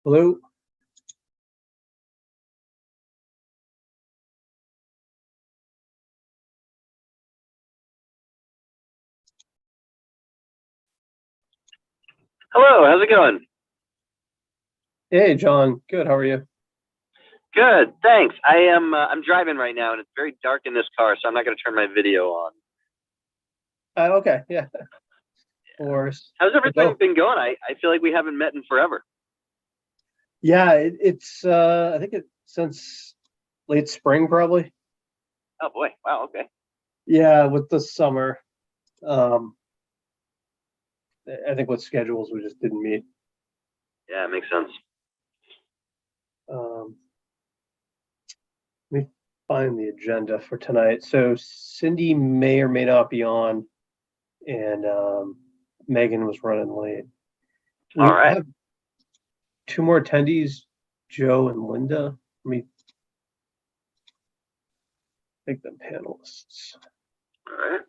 Hello. Hello, how's it going? Hey, John. Good. How are you? Good, thanks. I'm driving right now, and it's very dark in this car, so I'm not going to turn my video on. Okay. Yeah. Or How's everything go. been going? I feel like we haven't met in forever. Yeah. It's. I think it's since late spring, probably. Oh boy, wow, okay. Yeah. With the summer, um, I think with schedules we just didn't meet. Yeah, it makes sense. Um, let me find the agenda for tonight. So Cindy may or may not be on, and Megan was running late. We All right. have two more attendees, Joe and Linda. Let me make them panelists. All right.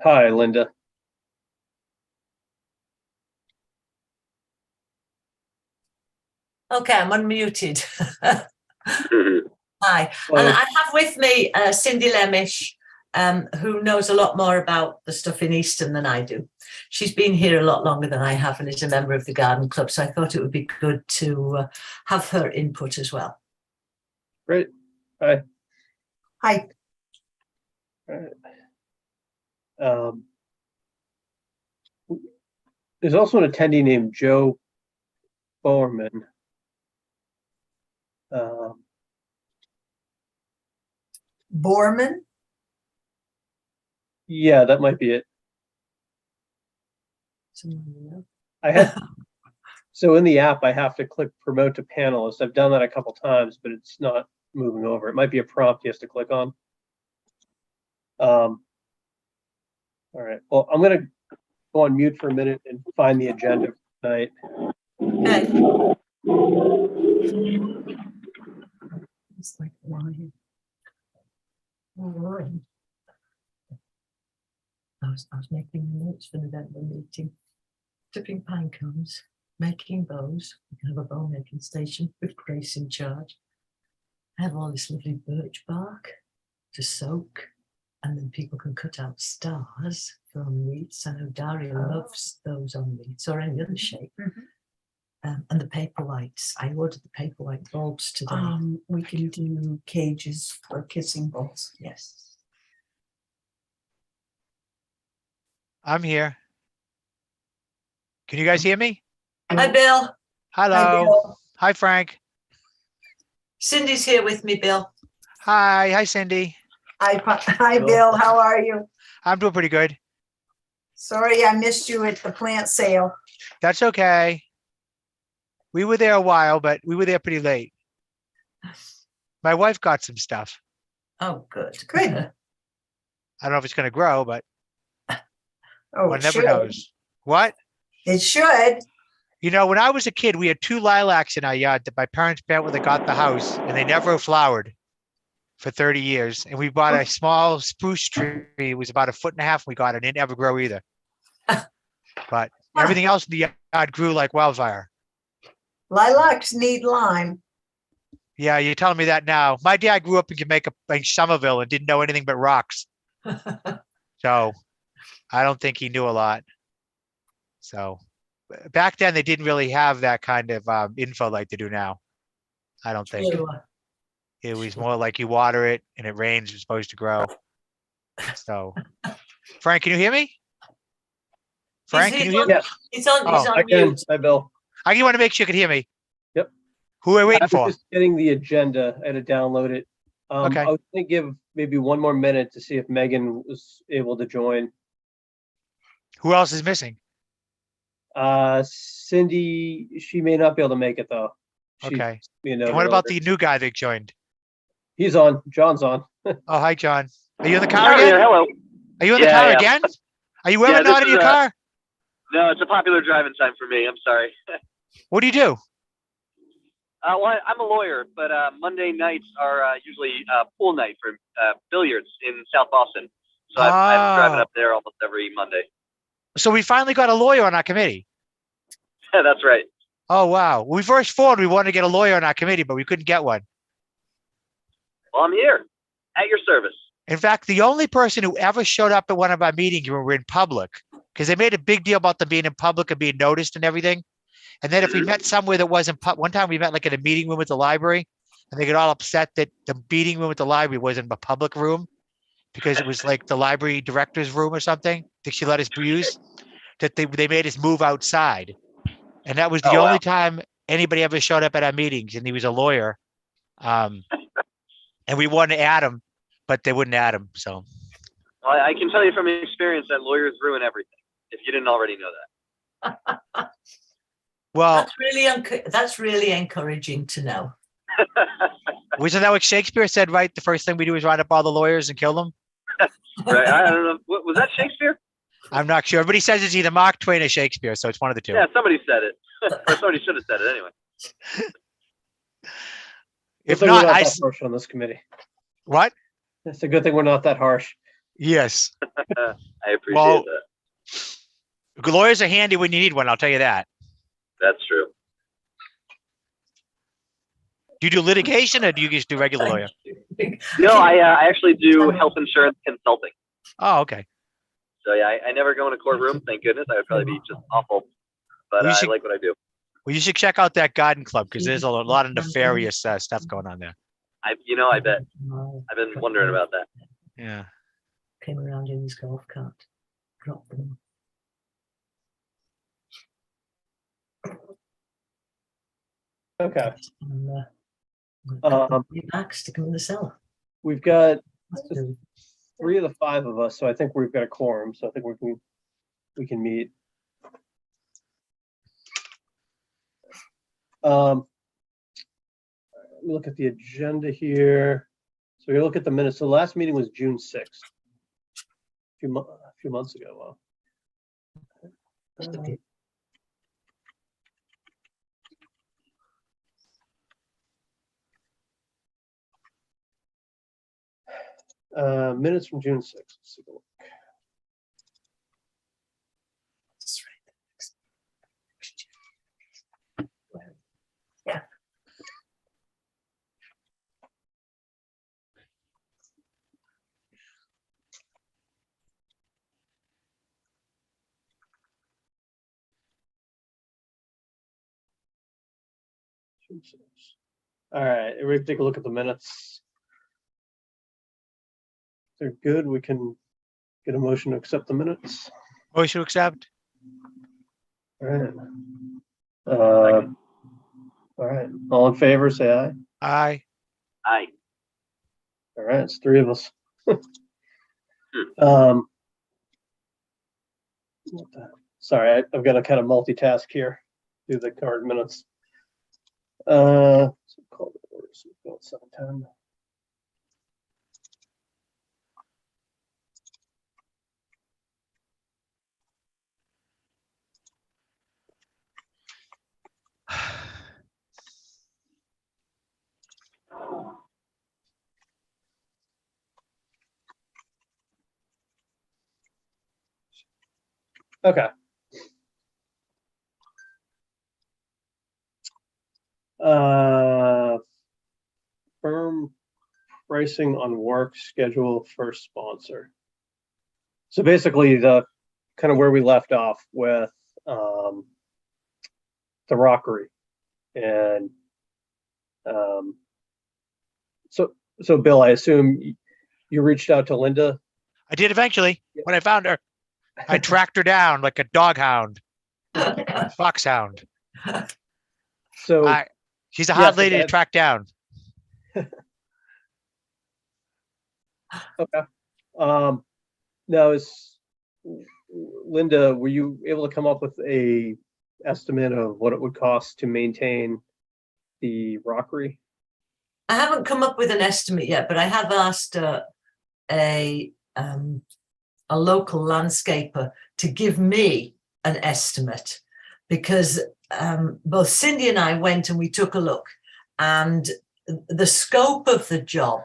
Hi, Linda. Okay, I'm unmuted. Mhm. Hi, and I have with me Cindy Lemish, who knows a lot more about the stuff in Easton than I do. She's been here a lot longer than I have and is a member of the garden club, so I thought it would be good to have her input as well. Great. Hi. Hi. All right. There's also an attendee named Joe Bowerman. Borman? Yeah, that might be it. I had so in the app I have to click promote to panelist. I've done that a couple times, but it's not moving over. It might be a prompt he has to click on. All right. Well, I'm gonna go on mute for a minute and find the agenda for tonight. Okay. It's like wine. I was making notes for the November meeting. Tipping pine cones, making bows. We can have a bow making station with Grace in charge. I have all this lovely birch bark to soak, and then people can cut out stars from wreaths. I know Daria loves those on wreaths or any other shape. And the paper whites. I ordered the paper white bulbs today. We can do cages for kissing bowls. Yes. I'm here. Can you guys hear me? Hi, Bill. Hello. Hi, Bill. Hi, Frank. Cindy's here with me, Bill. Hi, Cindy. Hi, Bill. How are you? I'm doing pretty good. Sorry I missed you at the plant sale. That's okay. We were there a while, but we were there pretty late. My wife got some stuff. Oh, good. Good. I don't know if it's going to grow, but Oh, one it never should. knows. What? It should. You know, when I was a kid, we had 2 lilacs in our yard that my parents planted when they got the house, and they never flowered for 30 years. And we bought a small spruce tree. It was about 1.5 feet. We got it. It never grew either. But everything else in the yard grew like wildfire. Lilacs need lime. Yeah, you're telling me that now. My dad grew up in Jamaica, in Somerville, and didn't know anything but rocks. So I don't think he knew a lot. So back then, they didn't really have that kind of info like they do now. I don't think. Sure. It was more like you water it and it rains, it's supposed to grow. So, Frank, can you hear me? Frank, can you hear me? Yes, He's on I can. mute. Hi, Bill. I just want to make sure you can hear me. Yep. Who are we I waiting was for? just getting the agenda. I had to download it. Okay. I was gonna give maybe one more minute to see if Megan was able to join. Who else is missing? Cindy, she may not be able to make it though. Okay. You And know, what about the new guy that joined? He's on. John's on. Oh, hi, John. Are you in the car Oh, again? there, hello. Are you in the Yeah, car yeah. again? Are you Yeah, ever this not in is your a- car? No, it's a popular driving time for me. I'm sorry. What do you do? Well, I'm a lawyer, but Monday nights are usually pool night for billiards in South Boston. So I'm driving Oh, up there almost every Monday. so we finally got a lawyer on our committee. Yeah, that's right. Oh, wow. When we first formed, we wanted to get a lawyer on our committee, but we couldn't get one. Well, I'm here at your service. In fact, the only person who ever showed up at one of our meetings when we were in public, because they made a big deal about them being in public and being noticed and everything. And then if we met somewhere that wasn't, one time we met like in a meeting room at the library, and they got all upset that the meeting room at the library wasn't a public room because it was like the library director's room or something that she let us use, that they made us move outside. And that was the Oh, only wow. time anybody ever showed up at our meetings, and he was a lawyer. And we wanted to add him, but they wouldn't add him. So Well, I can tell you from experience that lawyers ruin everything. If you didn't already know that. well, That's really encouraging to know. wasn't that what Shakespeare said, right? The first thing we do is round up all the lawyers and kill them. Right? I don't know. Was that Shakespeare? I'm not sure. Everybody says it's either Mark Twain or Shakespeare, so it's one of the two. Yeah, somebody said it, or somebody should have said it anyway. If Good thing not, we're not I that harsh on this committee. what? It's a good thing we're not that harsh. Yes. I appreciate Well- that. Lawyers are handy when you need one. I'll tell you that. That's true. Do you do litigation or do you just do regular lawyer? No, I actually do health insurance consulting. Oh, okay. So yeah, I never go in a courtroom. Thank goodness. I would probably be just awful, but We I should- like what I do. Well, you should check out that garden club because there's a lot of nefarious stuff going on there. I bet. I've been wondering about that. Yeah. Came around in his golf cart, dropped them. Okay. And, Um, back, stick them in the cellar. We've got That's good. 3 of the 5 of us, so I think we've got a quorum. So I think we can meet. Let me look at the agenda here. So we look at the minutes. So the last meeting was June 6th. A few months ago. Just a bit. Minutes from June 6th. Let's take a look. That's right. Yeah. June 6th. All right, everybody take a look at the minutes. If they're good, we can get a motion to accept the minutes. Motion to accept. All right. All right, all in favor, say aye. Aye. Aye. All right, it's 3 of us. Um, sorry, I've got to kind of multitask here, do the card minutes. So call the order, so we've got 7:10. Okay. Firm pricing on work schedule for sponsor. So basically the kind of where we left off with the rockery. And so Bill, I assume you reached out to Linda. I did eventually when I found her. I tracked her down like a dog hound, foxhound. So She's a Yes, hard lady to okay. track down. okay. Now is Linda, were you able to come up with a estimate of what it would cost to maintain the rockery? I haven't come up with an estimate yet, but I have asked a local landscaper to give me an estimate, because both Cindy and I went and we took a look, and the scope of the job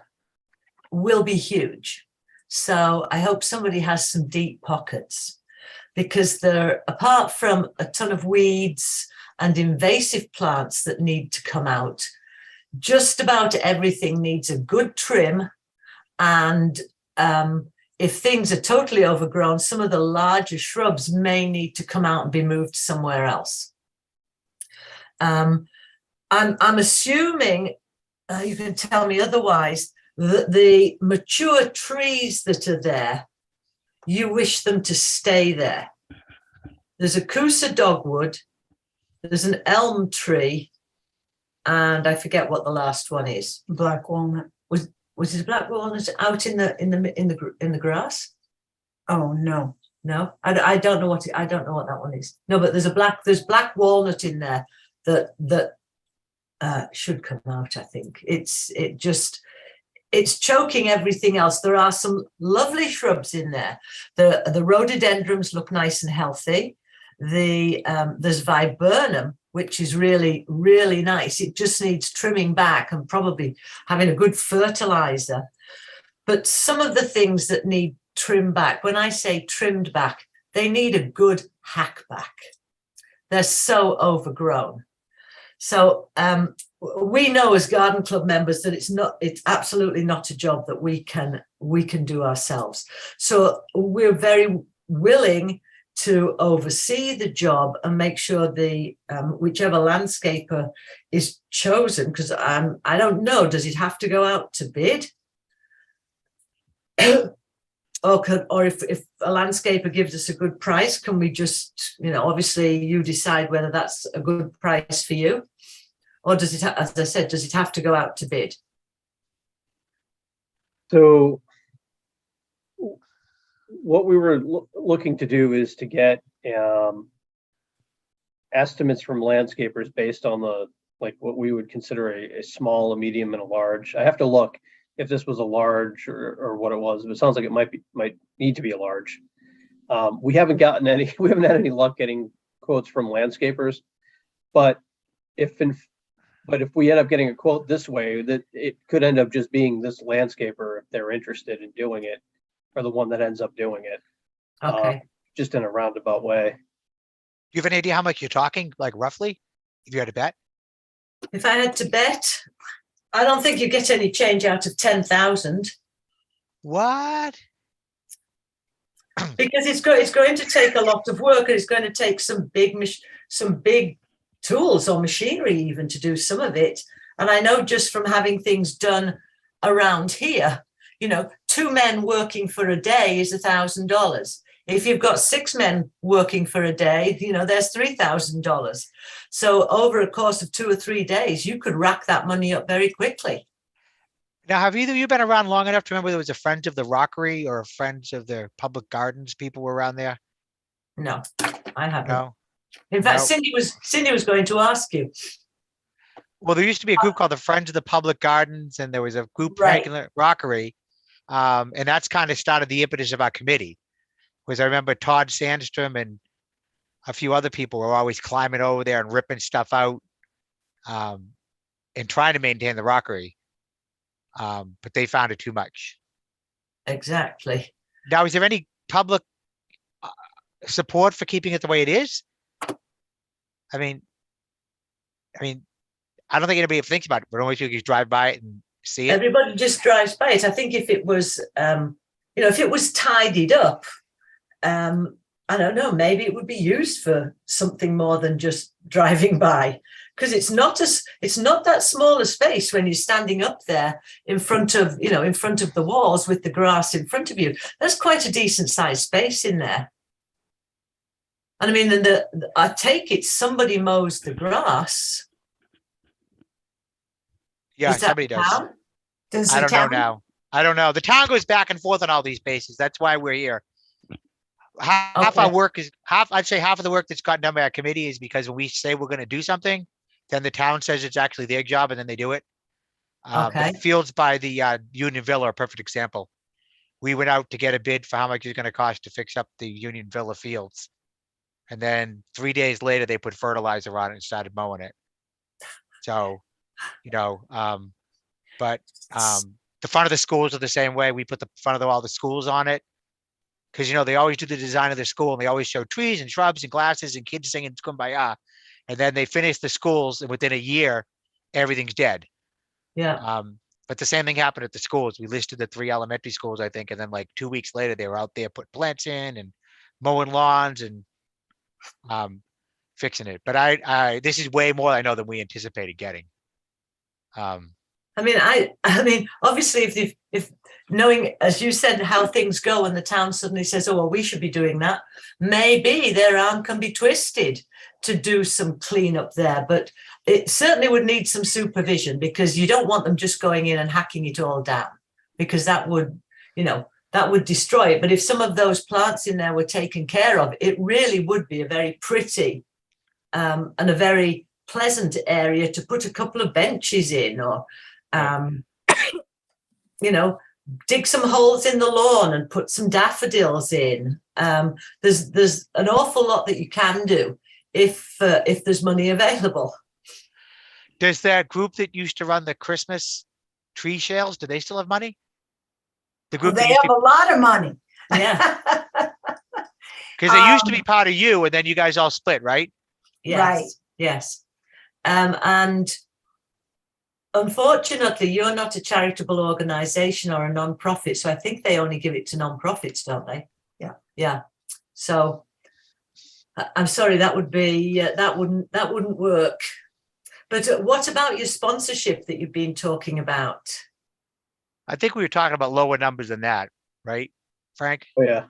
will be huge. So I hope somebody has some deep pockets, because there, apart from a ton of weeds and invasive plants that need to come out, just about everything needs a good trim. And if things are totally overgrown, some of the larger shrubs may need to come out and be moved somewhere else. I'm assuming, you can tell me otherwise, that the mature trees that are there, you wish them to stay there. There's a Coosa dogwood, there's an elm tree, and I forget what the last one is. Black walnut. Was it a black walnut out in the grass? Oh, no. No, I don't know what that one is. No, but there's black walnut in there that should come out. I think it's choking everything else. There are some lovely shrubs in there. The rhododendrons look nice and healthy. There's viburnum, which is really, really nice. It just needs trimming back and probably having a good fertilizer. But some of the things that need trim back, when I say trimmed back, they need a good hack back. They're so overgrown. So we know as garden club members that it's absolutely not a job that we can do ourselves. So we're very willing to oversee the job and make sure the whichever landscaper is chosen, because I don't know, does it have to go out to bid? Or if a landscaper gives us a good price, can we just, obviously you decide whether that's a good price for you, or does it, as I said, does it have to go out to bid? So what we were looking to do is to get estimates from landscapers based on what we would consider a small, a medium, and a large. I have to look if this was a large or what it was. But it sounds like it might need to be a large. We haven't had any luck getting quotes from landscapers, but if we end up getting a quote this way, that it could end up just being this landscaper, if they're interested in doing it, or the one that ends up doing it. Okay. Just in a roundabout way. Do you have an idea how much you're talking, like roughly, if you had to bet? If I had to bet, I don't think you get any change out of 10,000. What? Because it's going to take a lot of work, and it's going to take some big tools or machinery even to do some of it. And I know just from having things done around here, 2 men working for a day is $1,000. If you've got 6 men working for a day, there's $3,000. So over a course of 2 or 3 days, you could rack that money up very quickly. Now, have either of you been around long enough to remember there was a Friends of the Rockery or Friends of the Public Gardens people were around there? No, I haven't. No. In fact, No. Cindy was going to ask you. Well, there used to be a group called the Friends of the Public Gardens, and there was a group, Right. Rockery. And that's kind of started the impetus of our committee. Because I remember Todd Sandstrom and a few other people were always climbing over there and ripping stuff out and trying to maintain the rockery. But they found it too much. Exactly. Now, is there any public support for keeping it the way it is? I mean, I don't think anybody thinks about it, but only if you drive by it and see it. Everybody just drives by it. I think if it was, if it was tidied up, I don't know, maybe it would be used for something more than just driving by, because it's not that small a space when you're standing up there in front of the walls with the grass in front of you. There's quite a decent sized space in there. And I mean, I take it somebody mows the grass. Yeah, Is that somebody does. town? Does I the don't know town? now. I don't know. The town goes back and forth on all these bases. That's why we're here. Half our Okay. work is I'd say half of the work that's gotten done by our committee is because when we say we're going to do something, then the town says it's actually their job and then they do it. Okay. The fields by the Union Villa are a perfect example. We went out to get a bid for how much it's going to cost to fix up the Union Villa fields. And then 3 days later, they put fertilizer on it and started mowing it. So, but the front of the schools are the same way. We put the front of all the schools on it. Because, they always do the design of the school and they always show trees and shrubs and glasses and kids singing Kumbaya. And then they finish the schools and within a year, everything's dead. Yeah. But the same thing happened at the schools. We listed the 3 elementary schools, I think. And then like 2 weeks later, they were out there putting plants in and mowing lawns and fixing it. But this is way more I know than we anticipated getting. I mean, obviously, if knowing, as you said, how things go, and the town suddenly says, "Oh, well, we should be doing that," maybe their arm can be twisted to do some cleanup there. But it certainly would need some supervision, because you don't want them just going in and hacking it all down, because that would destroy it. But if some of those plants in there were taken care of, it really would be a very pretty and a very pleasant area to put a couple of benches in, or dig some holes in the lawn and put some daffodils in. There's an awful lot that you can do if there's money available. Does that group that used to run the Christmas tree sales, do they still have money? The Well, group they that used have a lot of money. Yeah. because they used to be part of you, and then you guys all split, right? Yes. Right. Yes. And unfortunately, you're not a charitable organization or a non-profit, so I think they only give it to non-profits, don't they? Yeah. Yeah. So I'm sorry, that wouldn't work. But what about your sponsorship that you've been talking about? I think we were talking about lower numbers than that, right, Frank? Oh, yeah.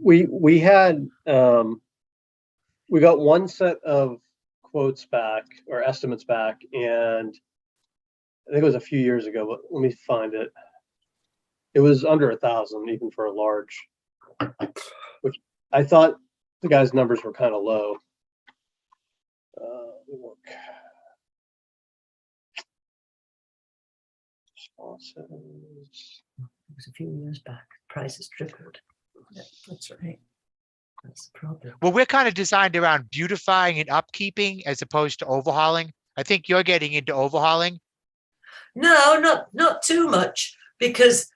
We had, we got one set of quotes back or estimates back, and I think it was a few years ago, but let me find it. It was under 1,000 even for a large, which I thought the guy's numbers were kind of low. Let me look. Sponsors. It was a few years back. Prices tripled. Yeah, that's right. That's the problem. Well, we're kind of designed around beautifying and upkeeping as opposed to overhauling. I think you're getting into overhauling. No, not too much, because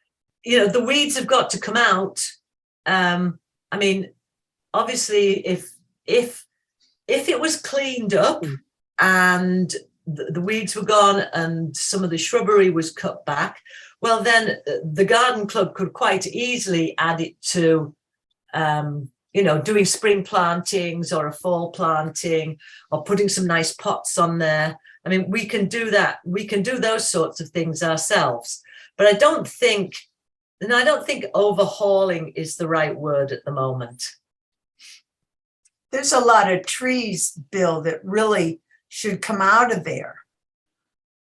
the weeds have got to come out. I mean, obviously, if it was cleaned up and the weeds were gone and some of the shrubbery was cut back, well, then the garden club could quite easily add it to doing spring plantings or a fall planting, or putting some nice pots on there. I mean, we can do that. We can do those sorts of things ourselves. But I don't think overhauling is the right word at the moment. There's a lot of trees, Bill, that really should come out of there.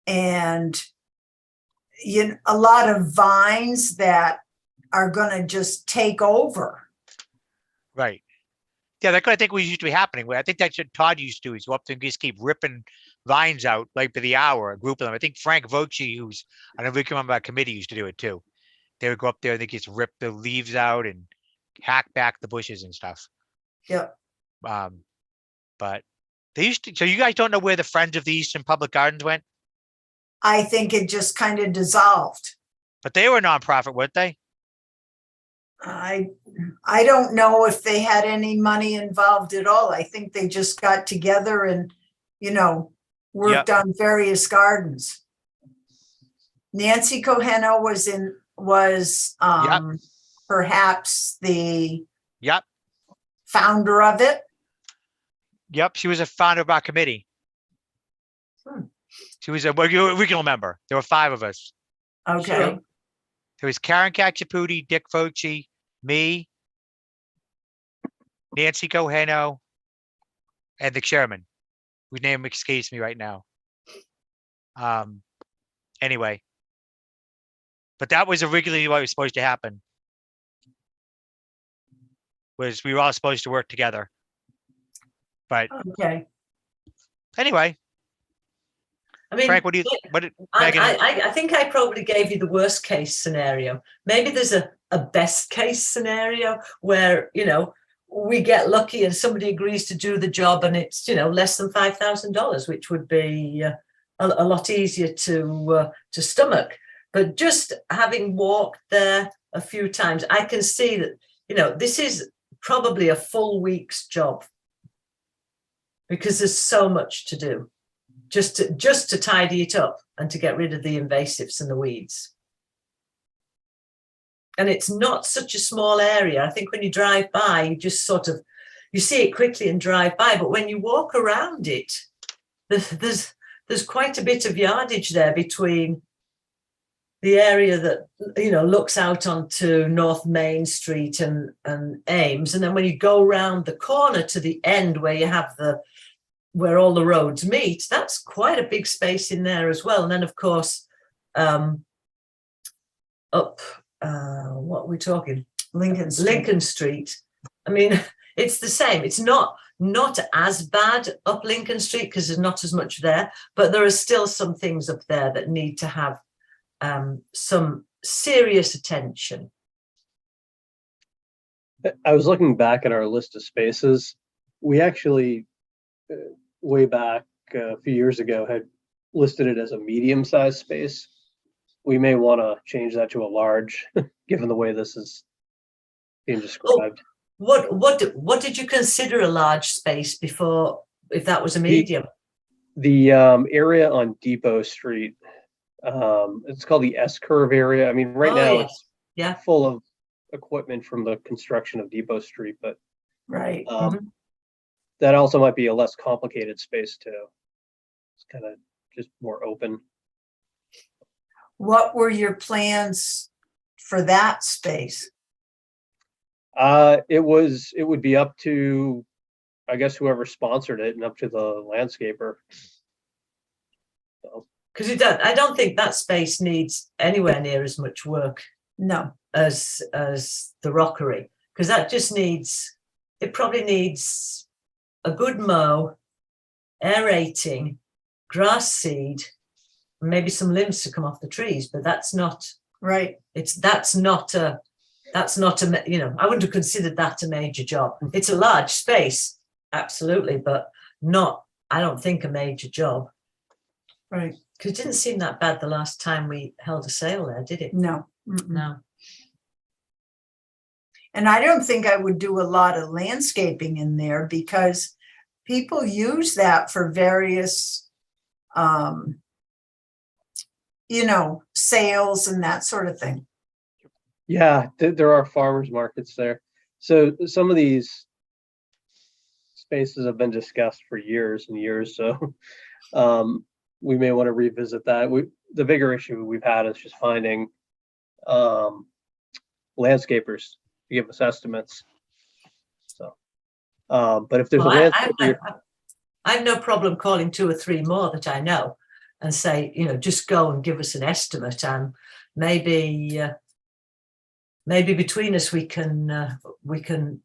And a lot of vines that are going to just take over. Right. Yeah, that could, I think was used to be happening. I think that's what Todd used to do. Is go up there and just keep ripping vines out like by the hour, a group of them. I think Frank Voci, I don't know if you can remember, our committee used to do it too. They would go up there and they just rip the leaves out and hack back the bushes and stuff. Yep. But they used to. So you guys don't know where the Friends of the Eastern Public Gardens went? I think it just kind of dissolved. But they were a nonprofit, weren't they? I don't know if they had any money involved at all. I think they just got together and, worked on various gardens. Nancy Coheno was perhaps the founder of it. Yep, she was a founder of our committee. She was a regional member. There were 5 of us. Okay. Sure. There was Karen Cacciaputi, Dick Foci, me, Nancy Coheno, and the chairman, whose name escapes me right now. Anyway, but that was originally what was supposed to happen. Was we were all supposed to work together. But Okay. anyway. I mean, Frank, what did I, Megan? I think I probably gave you the worst case scenario. Maybe there's a best case scenario where, we get lucky and somebody agrees to do the job and it's, less than $5,000, which would be a lot easier to stomach. But just having walked there a few times, I can see that, this is probably a full week's job because there's so much to do just to tidy it up and to get rid of the invasives and the weeds. And it's not such a small area. I think when you drive by, you just you see it quickly and drive by. But when you walk around it, there's quite a bit of yardage there between the area that, looks out onto North Main Street and Ames. And then when you go round the corner to the end where you have where all the roads meet, that's quite a big space in there as well. And then, of course, up, what are we talking? Lincoln Street. Lincoln Street. I mean, it's the same. It's not as bad up Lincoln Street because there's not as much there, but there are still some things up there that need to have some serious attention. I was looking back at our list of spaces. We actually, way back a few years ago, had listed it as a medium-sized space. We may want to change that to a large, given the way this is being described. What did you consider a large space before, if that was a medium? The area on Depot Street, it's called the S-curve area. I mean, right now it's full of equipment from the construction of Depot Street, but Right. that also might be a less complicated space too. It's kind of just more open. What were your plans for that space? It would be up to, I guess, whoever sponsored it and up to the landscaper. So. Because I don't think that space needs anywhere near as much work No. as the rockery, because that just it probably needs a good mow, aerating, grass seed, and maybe some limbs to come off the trees. But that's not right. That's not a I wouldn't have considered that a major job. It's a large space, absolutely, but not, I don't think, a major job. Right. Because it didn't seem that bad the last time we held a sale there, did it? No. No. And I don't think I would do a lot of landscaping in there because people use that for various, sales and that sort of thing. Yeah, there are farmers markets there. So some of these spaces have been discussed for years and years. So we may want to revisit that. The bigger issue we've had is just finding landscapers to give us estimates. So, but if there's a landscaper, I have no problem calling 2 or 3 more that I know and say, just go and give us an estimate, and maybe between us we can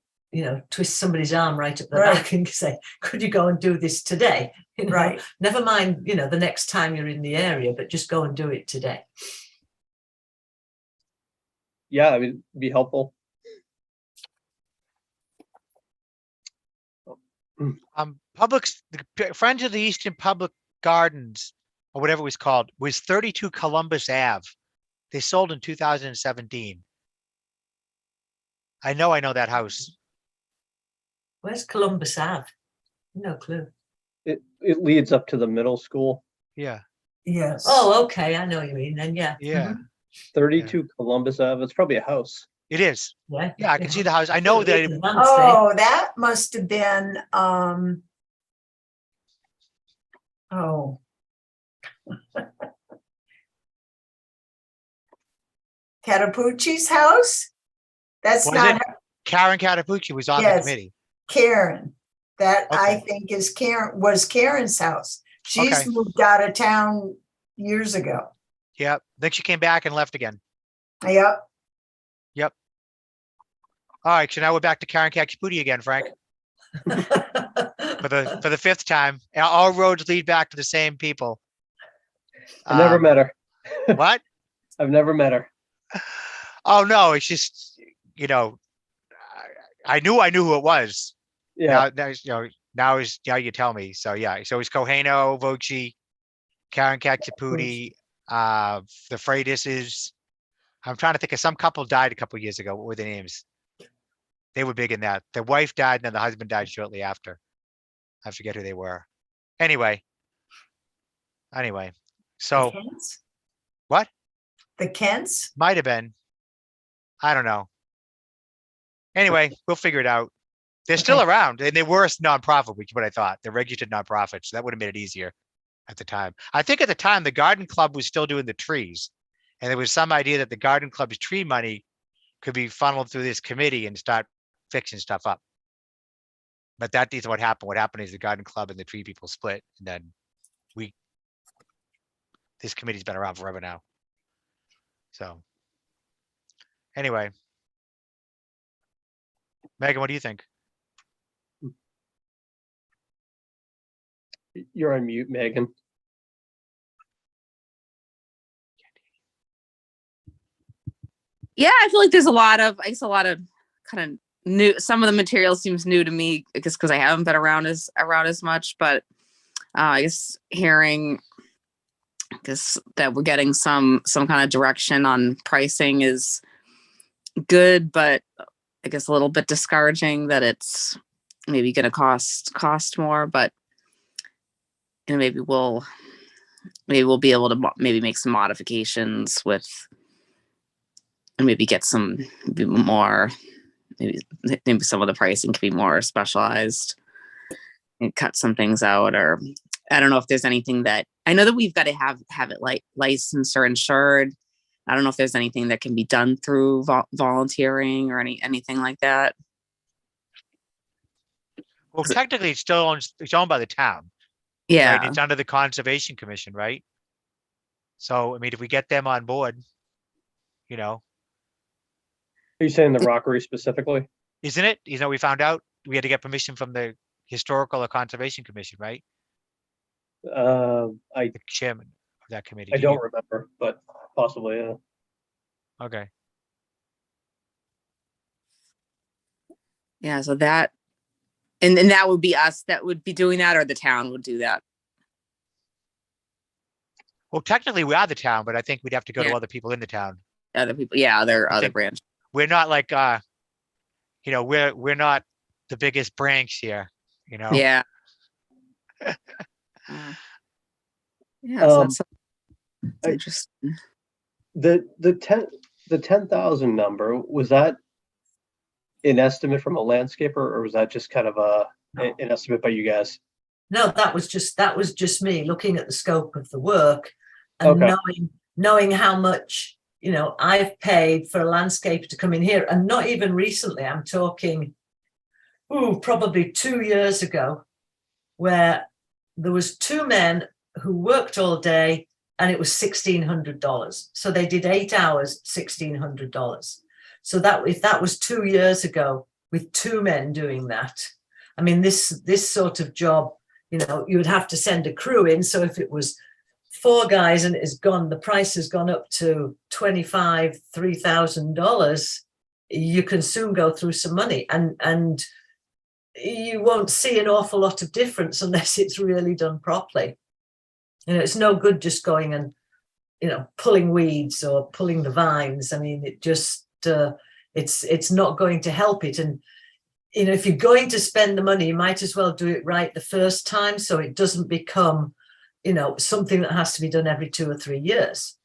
twist somebody's arm right up the back and say, could you go and do this today? Right. Never mind, the next time you're in the area, but just go and do it today. Yeah, I mean, it'd be helpful. The Friends of the Easton Public Gardens, or whatever it was called, was 32 Columbus Ave. They sold in 2017. I know that house. Where's Columbus Ave? No clue. It leads up to the middle school. Yeah. Yes. Oh, okay. I know what you mean then. Yeah. Yeah. 32 Columbus Ave. It's probably a house. It is. Yeah. Yeah, I can see the house. I know that. Oh, that must have been Catapucci's house? That's Was not it? Karen Catapucci was on the Yes. committee. Karen. That I Okay. think was Karen's house. She's Okay. moved out of town years ago. Yep. Then she came back and left again. Yep. All right, so now we're back to Karen Catapucci again, Frank, for the 5th time. All roads lead back to the same people. I never Um, met her. What? I've never met her. Oh, no, it's just, you know, I knew who it was. Yeah. Now you tell me. So yeah, so it's Kohano, Voci, Karen Katsipudi, the Freitas. I'm trying to think of some couple died a couple years ago. What were their names? They were big in that. The wife died and then the husband died shortly after. I forget who they were. Anyway. The So Kents? what? The Kents? Might have been. I don't know. Anyway, we'll figure it out. They're still Okay. around and they were a nonprofit, which is what I thought. They're registered nonprofits. So that would have made it easier at the time. I think at the time the garden club was still doing the trees. And there was some idea that the garden club's tree money could be funneled through this committee and start fixing stuff up. But that is what happened. What happened is the garden club and the tree people split. And then this committee's been around forever now. So anyway. Megan, what do you think? You're on mute, Megan. Yeah, I feel like there's a lot of kind of new. Some of the material seems new to me, I guess, because I haven't been around as much. But I guess hearing, I guess that we're getting some kind of direction on pricing is good, but I guess a little bit discouraging that it's maybe going to cost more. But maybe we'll be able to maybe make some modifications with. And maybe get some more, maybe some of the pricing can be more specialized and cut some things out. Or I don't know if there's anything that I know that we've got to have it like licensed or insured. I don't know if there's anything that can be done through volunteering or anything like that. Well, technically it's owned by the town. Yeah. Right? It's under the Conservation Commission, right? So, I mean, if we get them on board, Are you saying the Rockery specifically? isn't it? We found out we had to get permission from the Historical or Conservation Commission, right? I The chairman of that committee. I don't remember, but possibly, yeah. Okay. Yeah. So that, and that would be us that would be doing that, or the town would do that. Well, technically we are the town, but I think we'd have to go to Yeah. other people in the town. Other people. Yeah. Other think- branch. We're not like, we're not the biggest branch here, Yeah. Yeah. So that's I- interesting. The 10,000 number, was that an estimate from a landscaper, or was that just kind of an estimate by you guys? No, that was just me looking at the scope of the work and Okay. knowing how much, I've paid for a landscaper to come in here, and not even recently. I'm talking, probably 2 years ago, where there was two men who worked all day, and it was $1,600. So they did 8 hours, $1,600. So if that was 2 years ago with two men doing that, I mean, this sort of job, you would have to send a crew in. So if it was 4 guys and the price has gone up to $2,500, $3,000, you can soon go through some money, and you won't see an awful lot of difference unless it's really done properly. It's no good just going and, pulling weeds or pulling the vines. I mean, it just, it's not going to help it. And, if you're going to spend the money, you might as well do it right the first time, so it doesn't become, something that has to be done every 2 or 3 years.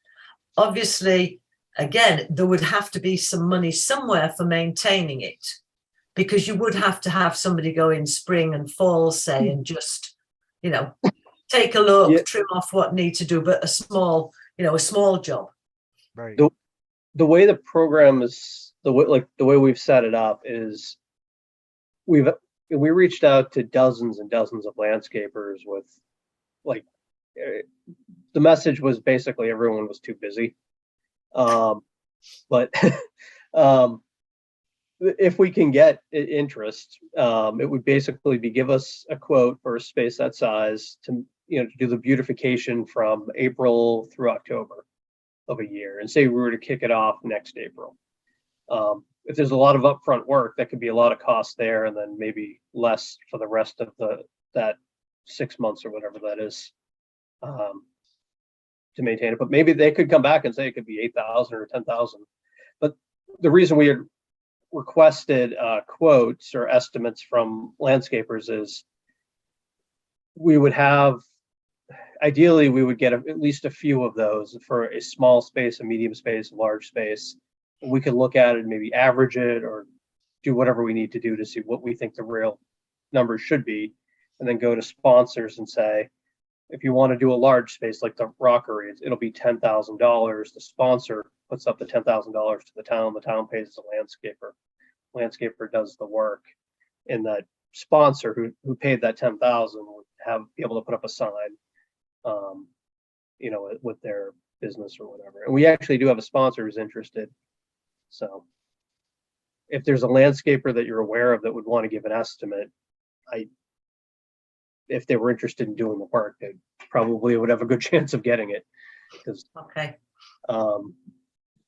Obviously, again, there would have to be some money somewhere for maintaining it, because you would have to have somebody go in spring and fall, say, and just, take a look, Yeah. trim off what needs to do, but a small job. Right. The way the program is, the way we've set it up is we reached out to dozens and dozens of landscapers with, the message was basically everyone was too busy. But if we can get interest, it would basically give us a quote for a space that size to, to do the beautification from April through October of a year, and say we were to kick it off next April. If there's a lot of upfront work, that could be a lot of cost there, and then maybe less for the rest of that 6 months or whatever that is, to maintain it. But maybe they could come back and say it could be 8,000 or 10,000. But the reason we had requested quotes or estimates from landscapers is we would have, ideally, we would get at least a few of those for a small space, a medium space, a large space. We could look at it and maybe average it or do whatever we need to do to see what we think the real numbers should be, and then go to sponsors and say, if you want to do a large space like the Rockery, it'll be $10,000. The sponsor puts up the $10,000 to the town pays the landscaper does the work, and that sponsor who paid that 10,000 would be able to put up a sign, with their business or whatever. And we actually do have a sponsor who's interested. So if there's a landscaper that you're aware of that would want to give an estimate, if they were interested in doing the work, they probably would have a good chance of getting it. Okay. Well,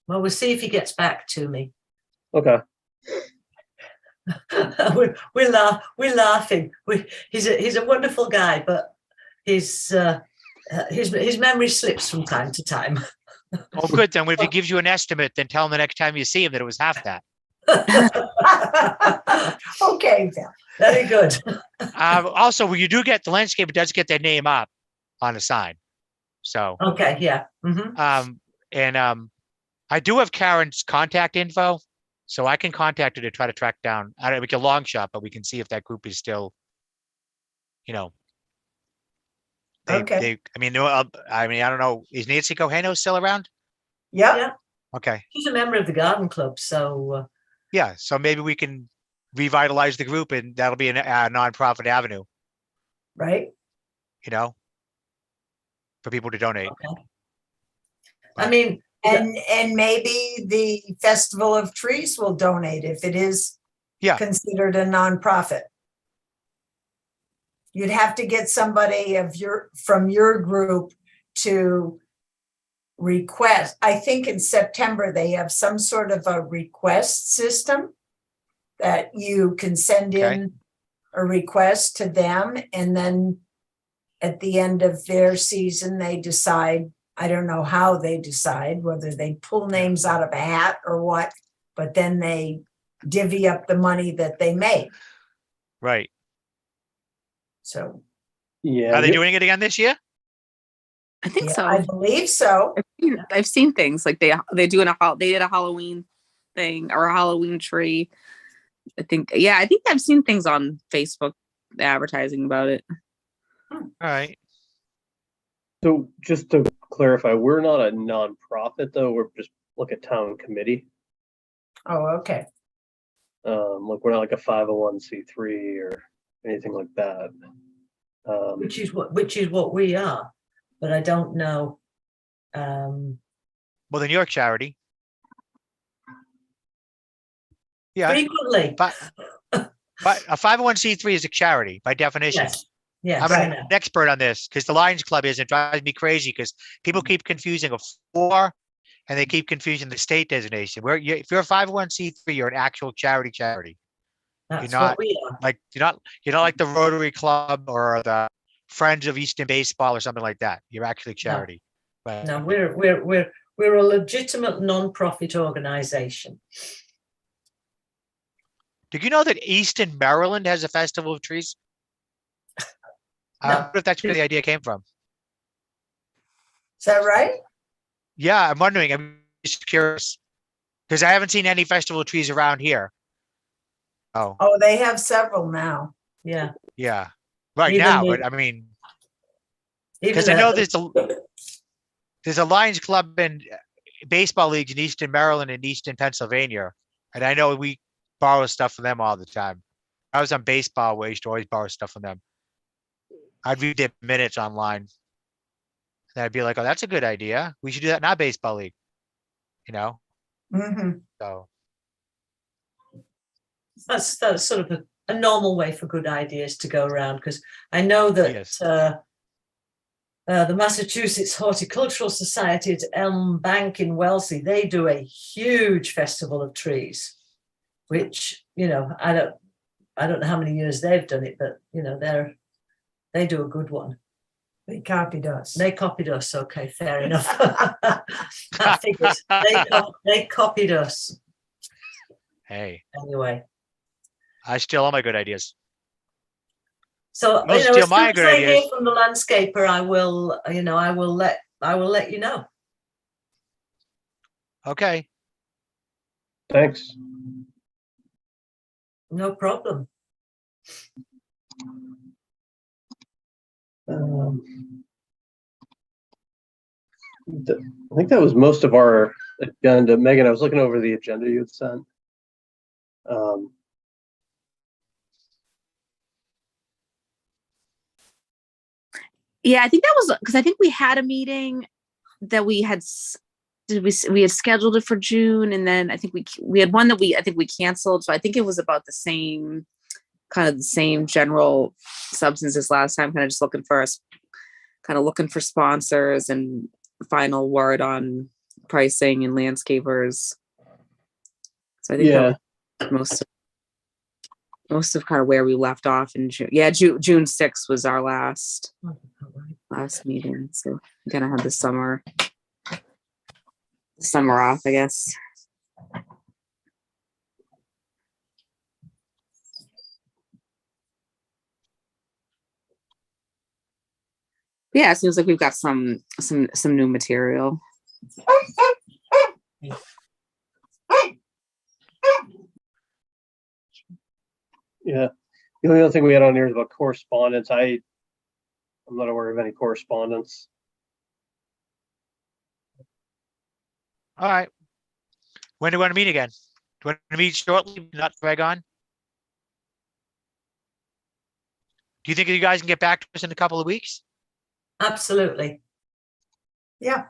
we'll see if he gets back to me. Okay. We're laughing. He's a wonderful guy, but his memory slips from time to time. Oh, good. Then if he gives you an estimate, then tell him the next time you see him that it was half that. Okay, Bill. Very good. Also, when you do get the landscaper does get their name up on a sign. So Okay, yeah. I do have Karen's contact info, so I can contact her to try to track down. I don't make a long shot, but we can see if that group is still, Okay. I don't know. Is Nancy Coheno still around? Yep. Yeah. Okay. She's a member of the garden club, so Yeah. So maybe we can revitalize the group, and that'll be a nonprofit avenue, Right. for people to donate. okay. I mean, And maybe the Festival of Trees will donate if it is considered a nonprofit. You'd have to get somebody from your group to request. I think in September they have some sort of a request system that you can send in a request to them, and then at the end of their season they decide. I don't know how they decide, whether they pull names out of a hat or what, but then they divvy up the money that they make. Right. So yeah. Are they doing it again this year? I think so. I believe so. I've seen things like they did a Halloween thing or a Halloween tree. I think I've seen things on Facebook advertising about it. All right. So just to clarify, we're not a nonprofit though. We're just like a town committee. Oh, okay. Like we're not like a 501c3 or anything like that. which is what we are, but I don't know. Well, then you're a charity. Yeah. Frequently. But a 501c3 is a charity by definition. Yes. Yes. I'm I an know. expert on this because the Lions Club is. It drives me crazy because people keep confusing a 4 and they keep confusing the state designation. If you're a 501c3, you're an actual charity. That's You're not what we are. like you're not like the Rotary Club or the Friends of Easton Baseball or something like that. You're actually charity. But No, we're a legitimate non-profit organization. did you know that Easton, Maryland has a festival of trees? I No. don't know if that's where the idea came from. Is that right? Yeah, I'm wondering. I'm just curious because I haven't seen any festival of trees around here. Oh, Oh, they have several now. Yeah. yeah, right Even now. the- But I mean, Even because I know though- there's a Lions Club and baseball leagues in Easton, Maryland and Easton, Pennsylvania, and I know we borrow stuff from them all the time. I was on baseball, we used to always borrow stuff from them. I'd read their minutes online, and I'd be like, "Oh, that's a good idea. We should do that in our baseball league." Mhm. So that's sort of a normal way for good ideas to go around, because I know that Yes. The Massachusetts Horticultural Society at Elm Bank in Wellesley, they do a huge festival of trees, which, you know, I don't know how many years they've done it, but you know, they do a good one. They copied us. They copied us. Okay, fair enough. I figured they copied us Hey, anyway. I steal all my good ideas. So Most you know, steal as my soon as good I hear ideas. from the landscaper, I will, you know, I will let you know. Okay. Thanks. No problem. I think that was most of our agenda. Megan, I was looking over the agenda you had sent. Yeah, I think that was because I think we had a meeting that we had we had scheduled it for June, and then I think we had one that I think we canceled. So I think it was about the same kind of the same general substance as last time. Kind of just looking for us, kind of looking for sponsors and final word on pricing and landscapers. So I think that was most of kind of where we left off in June. Yeah, June 6th was our last meeting. So we kind of had the summer off, I guess. Yeah, it seems like we've got some new material. Yeah. The only other thing we had on here is about correspondence. I'm not aware of any correspondence. All right. When do we want to meet again? Do you want to meet shortly, not drag on? Do you think you guys can get back to us in a couple of weeks? Absolutely. Yeah.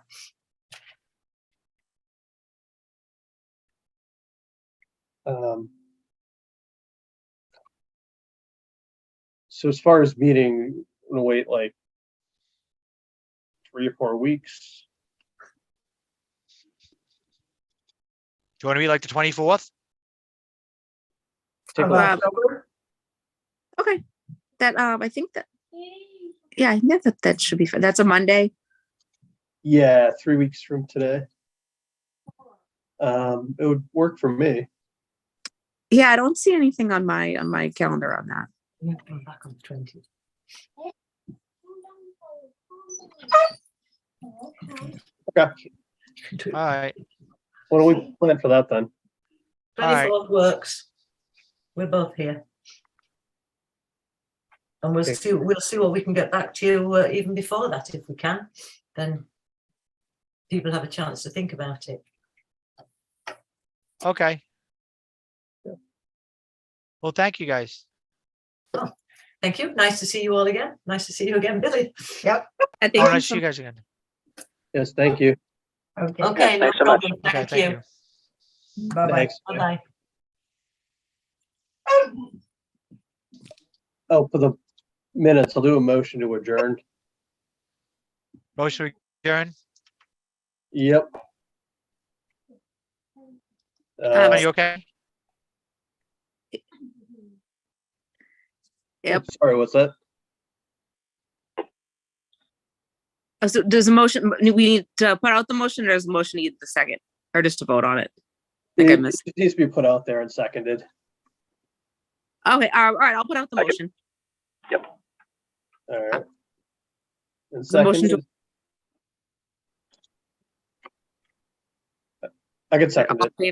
So as far as meeting, I'm gonna wait like 3 or 4 weeks. Do you want to meet like the 24th? Take Of a- October? Okay, that I think that yeah, I think that should be fine. That's a Monday. Yeah, 3 weeks from today. It would work for me. Yeah, I don't see anything on my calendar on that. Yeah, I'm back on the 20th. Okay. All right. What do we plan for that then? All right. 24th works. We're both here. And we'll Okay. see what we can get back to you even before that, if we can. Then people have a chance to think about it. Okay. Well, thank you guys. Thank you. Nice to see you all again. Nice to see you again, Billy. Yep. I Oh, think nice to see you guys again. Yes, thank you. Okay. Okay, no thanks so much. problem. Okay, Thank you. Bye-bye. Thanks. Bye-bye. Oh, for the minutes, I'll do a motion to adjourn. Motion adjourned. Yep. Are you okay? Yep. Sorry, what's that? Oh, so does the motion, we need to put out the motion, or does the motion need the second, or just to vote on it? I think I missed. It needs to be put out there and seconded. Okay, all right, I'll put out the motion. All right. And The motion seconded. I can second All it. in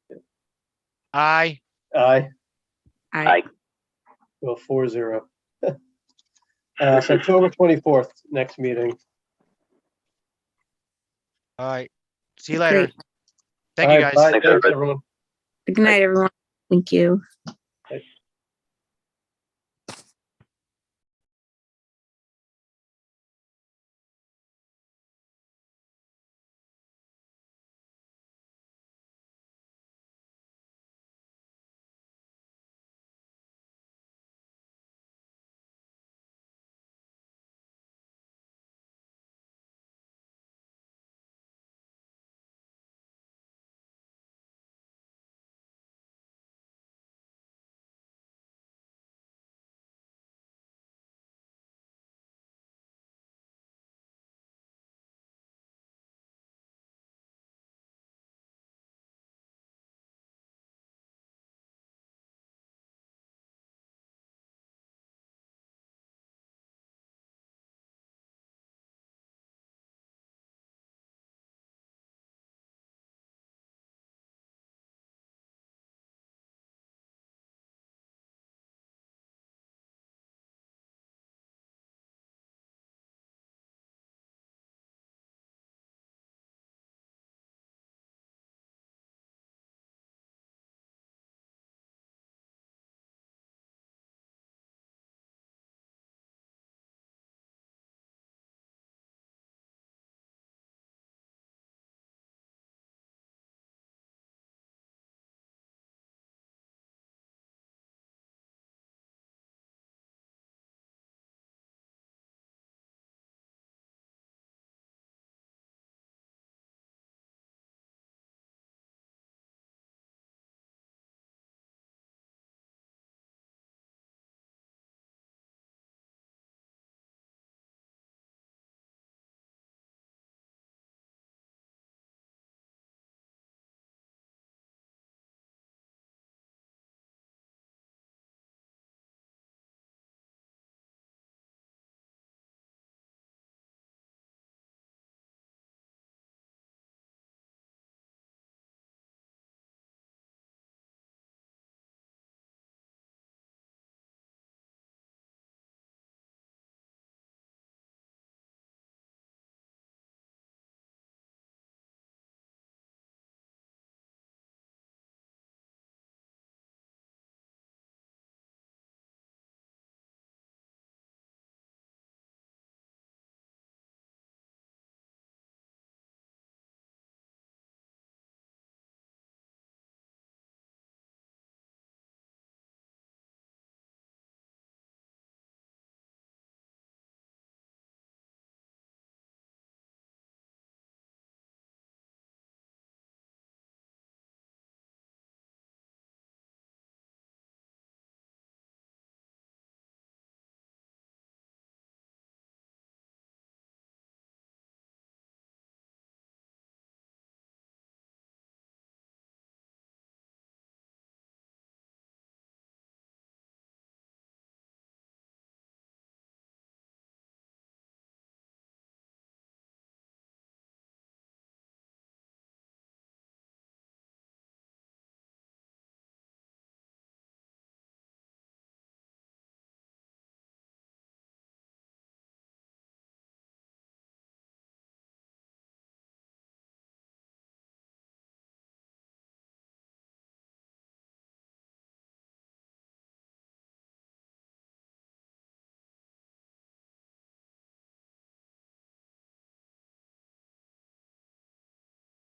favor? Aye. Aye. Aye. Well, 4-0. So October 24th, next meeting. All right. See you later. Great. Thank you All right, guys. bye. Thanks, Thanks, everybody. everyone. Good night, everyone. Thank you.